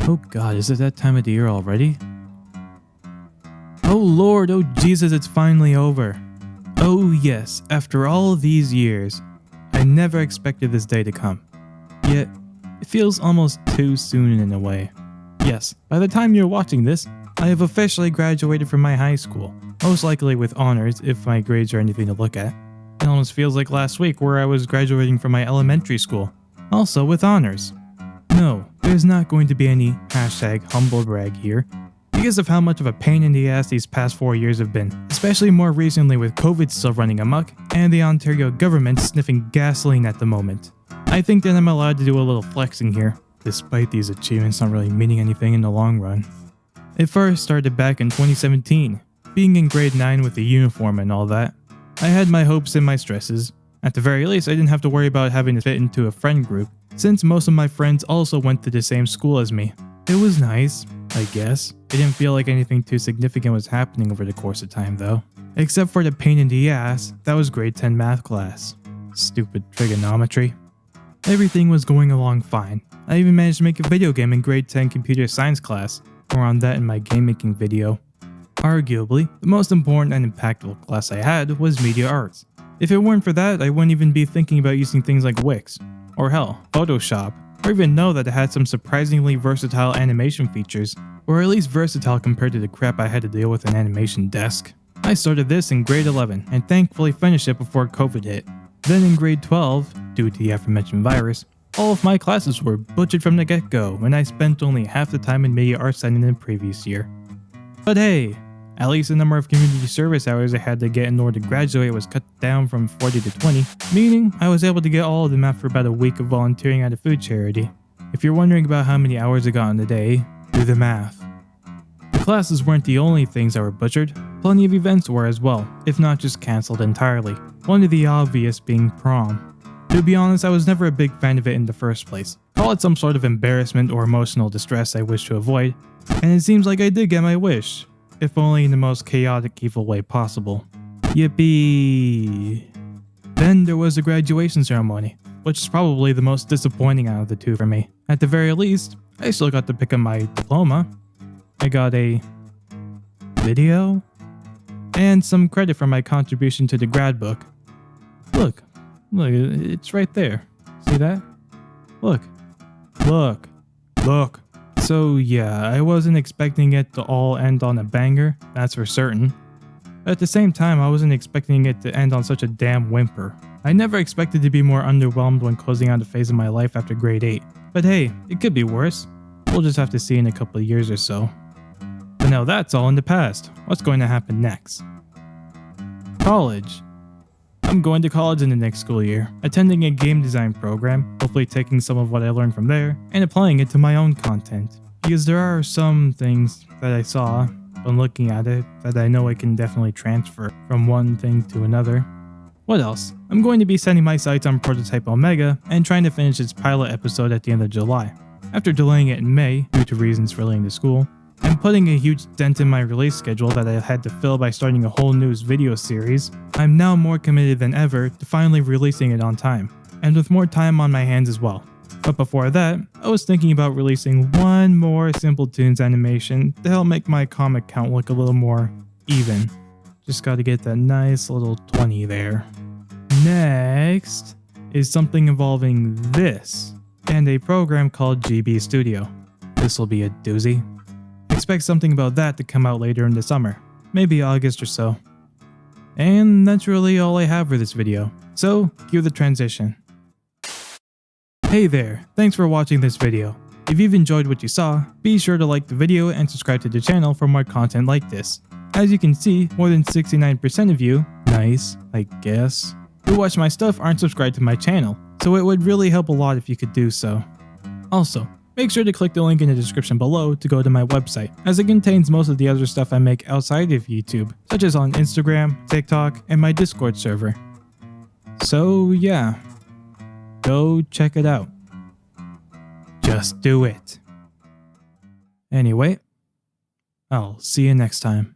Oh god, is it that time of the year already? Oh lord, oh Jesus, it's finally over. Oh yes, after all these years, I never expected this day to come. Yet, it feels almost too soon in a way. Yes, by the time you're watching this, I have officially graduated from my high school, most likely with honors if my grades are anything to look at. It almost feels like last week where I was graduating from my elementary school, also with honors. No, there's not going to be any #humblebrag here, because of how much of a pain in the ass these past 4 years have been, especially more recently with COVID still running amok and the Ontario government sniffing gasoline at the moment. I think that I'm allowed to do a little flexing here, despite these achievements not really meaning anything in the long run. It first started back in 2017, being in grade 9 with the uniform and all that. I had my hopes and my stresses. At the very least, I didn't have to worry about having to fit into a friend group, since most of my friends also went to the same school as me. It was nice, I guess. It didn't feel like anything too significant was happening over the course of time though. Except for the pain in the ass, that was grade 10 math class. Stupid trigonometry. Everything was going along fine. I even managed to make a video game in grade 10 computer science class. More on that in my game making video. Arguably, the most important and impactful class I had was media arts. If it weren't for that, I wouldn't even be thinking about using things like Wix, or hell, Photoshop, or even know that it had some surprisingly versatile animation features, or at least versatile compared to the crap I had to deal with in animation desk. I started this in grade 11 and thankfully finished it before COVID hit. Then in grade 12, due to the aforementioned virus, all of my classes were butchered from the get-go and I spent only half the time in media arts than in the previous year. But hey, at least the number of community service hours I had to get in order to graduate was cut down from 40 to 20, meaning I was able to get all of them after about a week of volunteering at a food charity. If you're wondering about how many hours I got in a day, do the math. The classes weren't the only things that were butchered, plenty of events were as well, if not just cancelled entirely, one of the obvious being prom. To be honest, I was never a big fan of it in the first place. Call it some sort of embarrassment or emotional distress I wish to avoid, and it seems like I did get my wish, if only in the most chaotic, evil way possible. Yippee! Then there was the graduation ceremony, which is probably the most disappointing out of the two for me. At the very least, I still got to pick up my diploma. I got a video, and some credit for my contribution to the grad book. Look, it's right there. See that? Look. So yeah, I wasn't expecting it to all end on a banger, that's for certain. At the same time, I wasn't expecting it to end on such a damn whimper. I never expected to be more underwhelmed when closing out a phase of my life after grade 8. But hey, it could be worse. We'll just have to see in a couple of years or so. But now that's all in the past. What's going to happen next? College. I'm going to college in the next school year, attending a game design program, hopefully taking some of what I learned from there, and applying it to my own content. Because there are some things that I saw when looking at it that I know I can definitely transfer from one thing to another. What else? I'm going to be setting my sights on Prototype Omega and trying to finish its pilot episode at the end of July. After delaying it in May, due to reasons relating to school, and putting a huge dent in my release schedule that I had to fill by starting a whole new video series, I'm now more committed than ever to finally releasing it on time, and with more time on my hands as well. But before that, I was thinking about releasing one more Simple Toons animation to help make my comic count look a little more even. Just gotta get that nice little 20 there. Next is something involving this, and a program called GB Studio. This'll be a doozy. Expect something about that to come out later in the summer, maybe August or so. And that's really all I have for this video, so cue the transition. Hey there, thanks for watching this video. If you've enjoyed what you saw, be sure to like the video and subscribe to the channel for more content like this. As you can see, more than 69% of you, nice, I guess, who watch my stuff aren't subscribed to my channel, so it would really help a lot if you could do so. Also, make sure to click the link in the description below to go to my website, as it contains most of the other stuff I make outside of YouTube, such as on Instagram, TikTok, and my Discord server. So yeah, go check it out. Just do it. Anyway, I'll see you next time.